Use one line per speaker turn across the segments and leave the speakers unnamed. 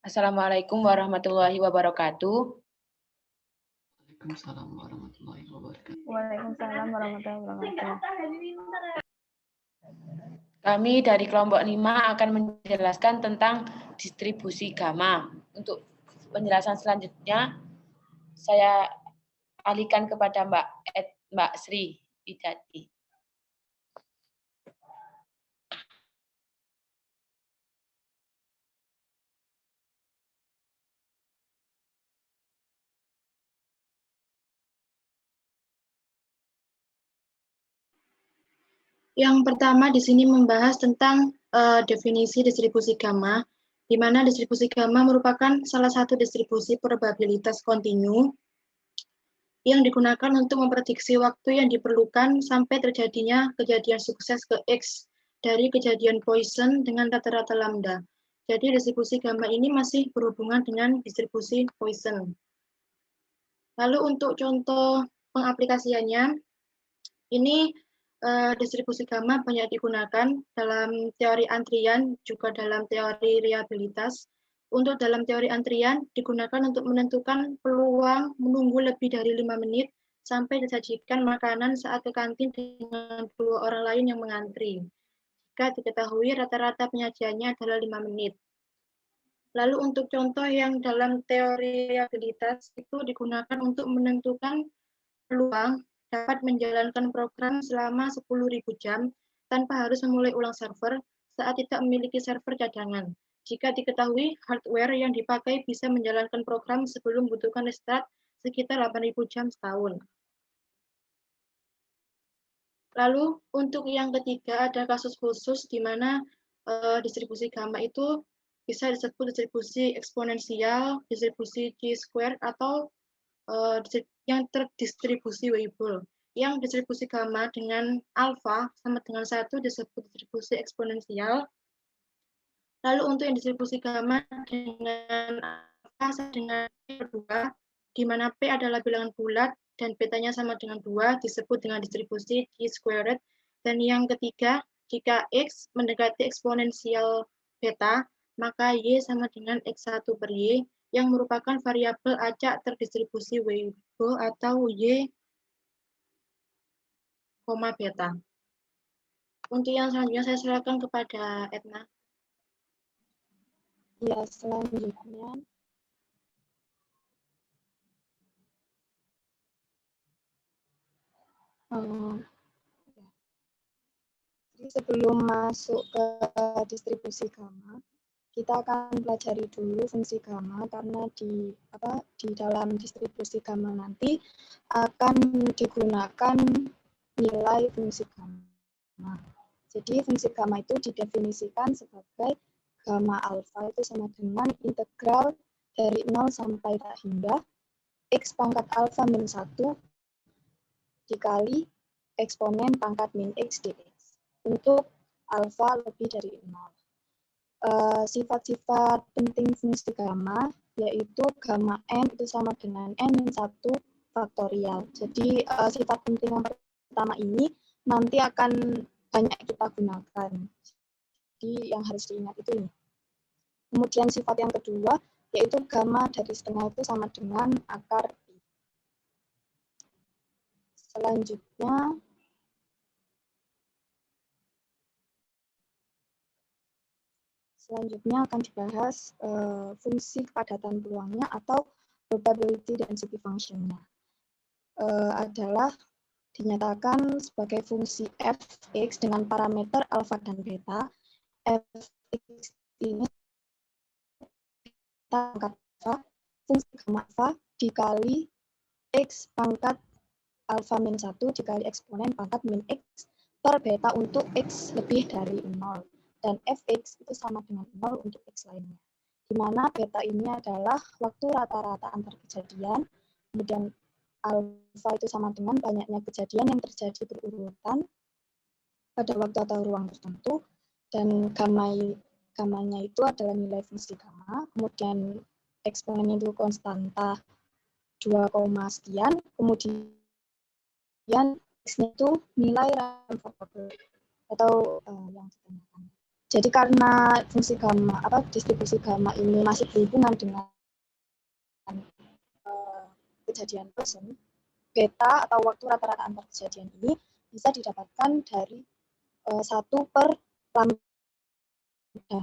Assalamualaikum warahmatullahi wabarakatuh.
Waalaikumsalam warahmatullahi wabarakatuh.
Waalaikumsalam warahmatullahi wabarakatuh.
Kami dari kelompok 5 akan menjelaskan tentang distribusi gamma. Untuk penjelasan selanjutnya, saya alihkan kepada Mbak Sri Widati.
Yang pertama di sini membahas tentang definisi distribusi gamma, di mana distribusi gamma merupakan salah satu distribusi probabilitas kontinu yang digunakan untuk memprediksi waktu yang diperlukan sampai terjadinya kejadian sukses ke X dari kejadian Poisson dengan rata-rata lambda. Jadi distribusi gamma ini masih berhubungan dengan distribusi Poisson. Lalu untuk contoh pengaplikasiannya, ini distribusi gamma banyak digunakan dalam teori antrian, juga dalam teori reliabilitas. Untuk dalam teori antrian, digunakan untuk menentukan peluang menunggu lebih dari 5 menit sampai disajikan makanan saat ke kantin dengan 2 orang lain yang mengantri. Jika diketahui rata-rata penyajiannya adalah 5 menit. Lalu untuk contoh yang dalam teori reliabilitas, itu digunakan untuk menentukan peluang dapat menjalankan program selama 10.000 jam tanpa harus memulai ulang server saat tidak memiliki server cadangan. Jika diketahui hardware yang dipakai bisa menjalankan program sebelum membutuhkan restart sekitar 8.000 jam setahun. Lalu untuk yang ketiga ada kasus khusus di mana distribusi gamma itu bisa disebut distribusi eksponensial, distribusi chi-squared, atau yang terdistribusi Weibull. Yang distribusi gamma dengan alfa sama dengan 1 disebut distribusi eksponensial. Lalu untuk yang distribusi gamma dengan alfa sama dengan P2, di mana P adalah bilangan bulat dan betanya sama dengan 2 disebut dengan distribusi chi-squared. Dan yang ketiga, jika X mendekati eksponensial beta, maka Y sama dengan X1 per Y, yang merupakan variabel acak terdistribusi Weibull atau Y, beta. Untuk yang selanjutnya saya silakan kepada Edna.
Ya, selanjutnya sebelum masuk ke distribusi gamma, kita akan pelajari dulu fungsi gamma karena di dalam distribusi gamma nanti akan digunakan nilai fungsi gamma. Jadi fungsi gamma itu didefinisikan sebagai gamma alfa itu sama dengan integral dari 0 sampai tak hingga x pangkat alfa min 1 dikali eksponen pangkat min x dx untuk alfa lebih dari 0. Sifat-sifat penting fungsi gamma yaitu gamma n itu sama dengan n min 1 faktorial. Jadi sifat penting yang pertama ini nanti akan banyak kita gunakan. Jadi yang harus diingat itu ini. Kemudian sifat yang kedua yaitu gamma dari setengah itu sama dengan akar pi. Selanjutnya akan dibahas fungsi kepadatan peluangnya atau probability density function-nya. Adalah dinyatakan sebagai fungsi fx dengan parameter alfa dan beta. Fx ini pangkat alfa, fungsi gamma alfa dikali x pangkat alfa min 1 dikali eksponen pangkat min x per beta untuk x lebih dari 0. Dan fx itu sama dengan 0 untuk x lainnya. Di mana beta ini adalah waktu rata-rata antar kejadian, kemudian alfa itu sama dengan banyaknya kejadian yang terjadi berurutan pada waktu atau ruang tertentu, dan gammanya itu adalah nilai fungsi gamma, kemudian eksponennya itu konstanta 2, sekian, kemudian x-nya itu nilai random variable atau yang ditanyakan. Jadi karena fungsi gamma distribusi gamma ini masih berhubungan dengan kejadian Poisson, beta atau waktu rata-rata antar kejadian ini bisa didapatkan dari 1 per lambda,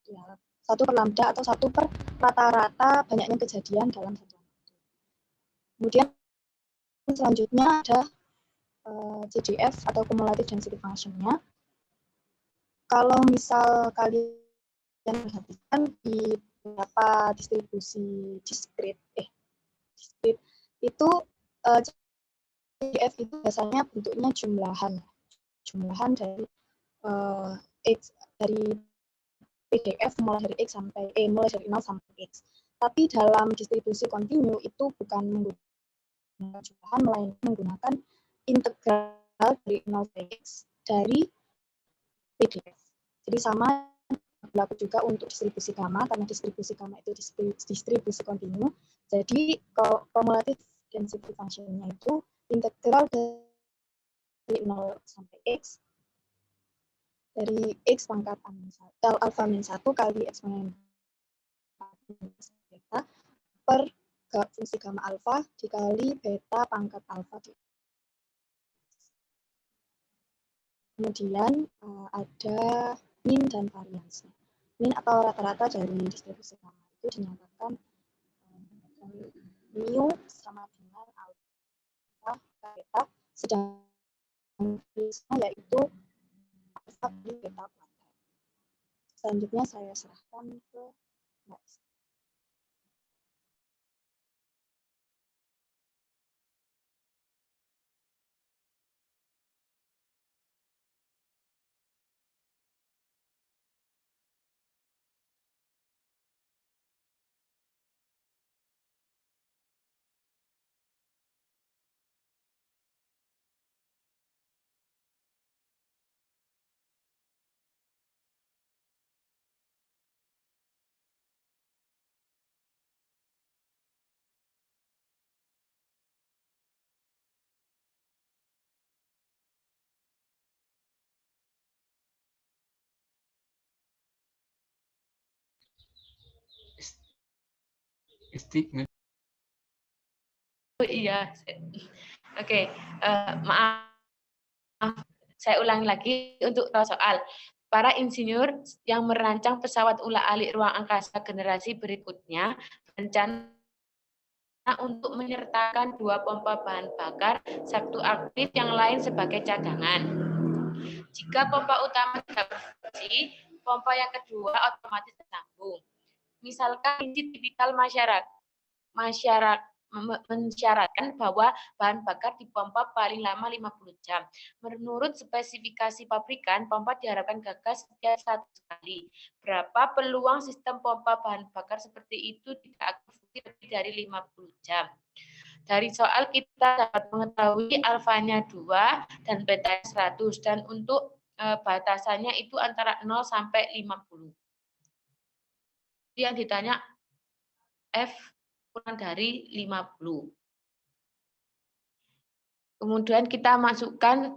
ya, 1 per lambda atau 1 per rata-rata banyaknya kejadian dalam satu waktu. Kemudian selanjutnya ada CDF atau cumulative density function-nya. Kalau misal kalian perhatikan di beberapa distribusi discrete itu CDF itu biasanya bentuknya jumlahan dari X dari PDF mulai dari X sampai mulai dari 0 sampai X. Tapi dalam distribusi kontinu itu bukan menggunakan jumlahan, melainkan menggunakan integral dari 0 sampai X dari PDF. Jadi sama berlaku juga untuk distribusi gamma, karena distribusi gamma itu distribusi kontinu. Jadi cumulative density function-nya itu integral dari 0 sampai X dari X pangkat alpha min 1 kali eksponen beta per fungsi gamma alpha dikali beta pangkat alpha. Kemudian ada min dan variansi. Min atau rata-rata dari distribusi gamma itu dinyatakan mu sama dengan alpha beta, sedangkan yaitu alpha kali beta kuadrat. Selanjutnya saya serahkan ke Mbak Esti.
Iya, oke. Maaf, saya ulangi lagi untuk soal. Para insinyur yang merancang pesawat ulah-alik ruang angkasa generasi berikutnya berencana untuk menyertakan 2 pompa bahan bakar, satu aktif, yang lain sebagai cadangan. Jika pompa utama tidak berfungsi, pompa yang kedua otomatis tersambung. Misalkan kondisi tipikal mensyaratkan bahwa bahan bakar dipompa paling lama 50 jam. Menurut spesifikasi pabrikan, pompa diharapkan gagas setiap 1 kali. Berapa peluang sistem pompa bahan bakar seperti itu tidak akan berfungsi lebih dari 50 jam? Dari soal kita dapat mengetahui alfanya 2 dan beta 100, dan untuk batasannya itu antara 0 sampai 50. Yang ditanya F kurang dari 50. Kemudian kita masukkan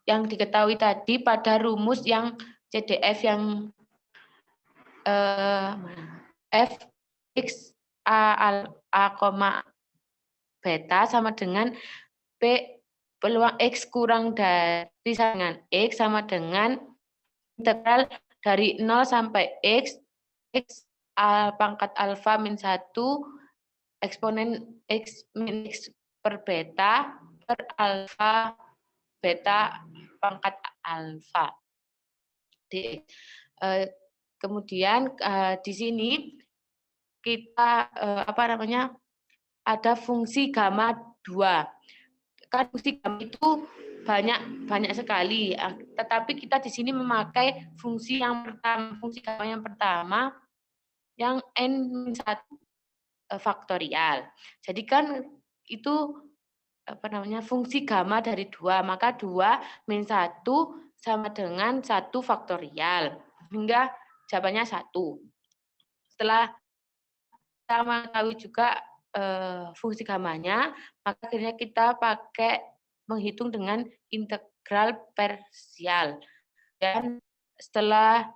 yang diketahui tadi pada rumus yang CDF yang F X A, beta sama dengan P peluang X kurang dari dengan X sama dengan integral dari 0 sampai X pangkat alfa min 1 eksponen X min X per beta per alfa beta pangkat alfa. Kemudian di sini kita ada fungsi gamma 2. Kan fungsi gamma itu banyak sekali, tetapi kita di sini memakai fungsi yang pertama, fungsi gamma yang pertama yang n-1 faktorial. Jadi kan itu fungsi gamma dari 2, maka 2 min 1 sama dengan 1 faktorial, hingga jawabannya 1. Setelah kita mengetahui juga fungsi gammanya, maka akhirnya kita pakai menghitung dengan integral parsial. Dan setelah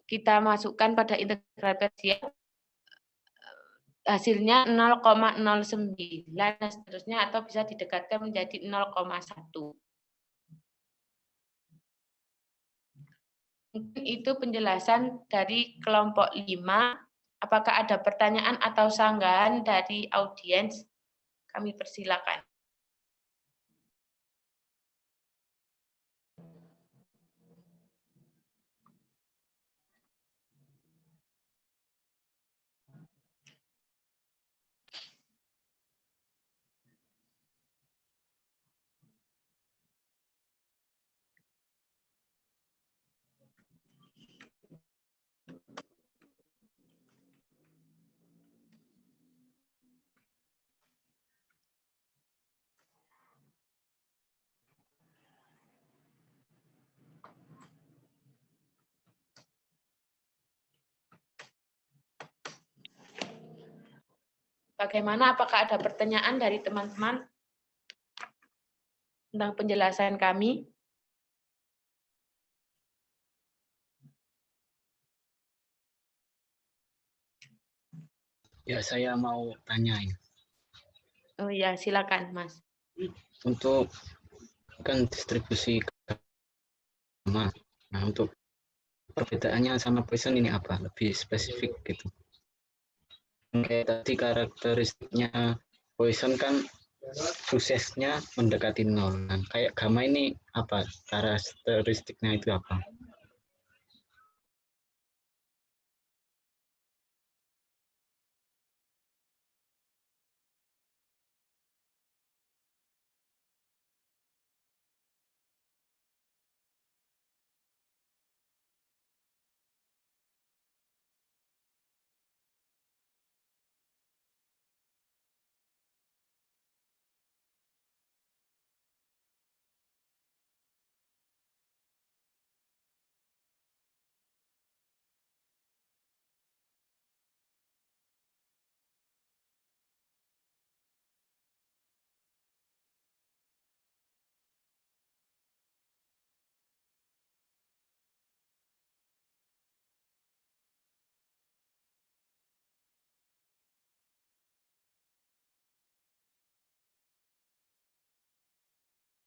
kita masukkan pada integral parsial, hasilnya 0,09 dan seterusnya, atau bisa didekatkan menjadi 0,1. Mungkin itu penjelasan dari kelompok 5. Apakah ada pertanyaan atau sanggahan dari audiens? Kami persilakan. Bagaimana? Apakah ada pertanyaan dari teman-teman tentang penjelasan kami?
Ya, saya mau tanyain.
Oh ya, silakan, Mas.
Untuk kan distribusi gamma. Nah, untuk perbedaannya sama Poisson ini apa? Lebih spesifik gitu. Kayak tadi karakteristiknya Poisson kan suksesnya mendekati 0. Nah, kayak gamma ini apa? Karakteristiknya itu apa?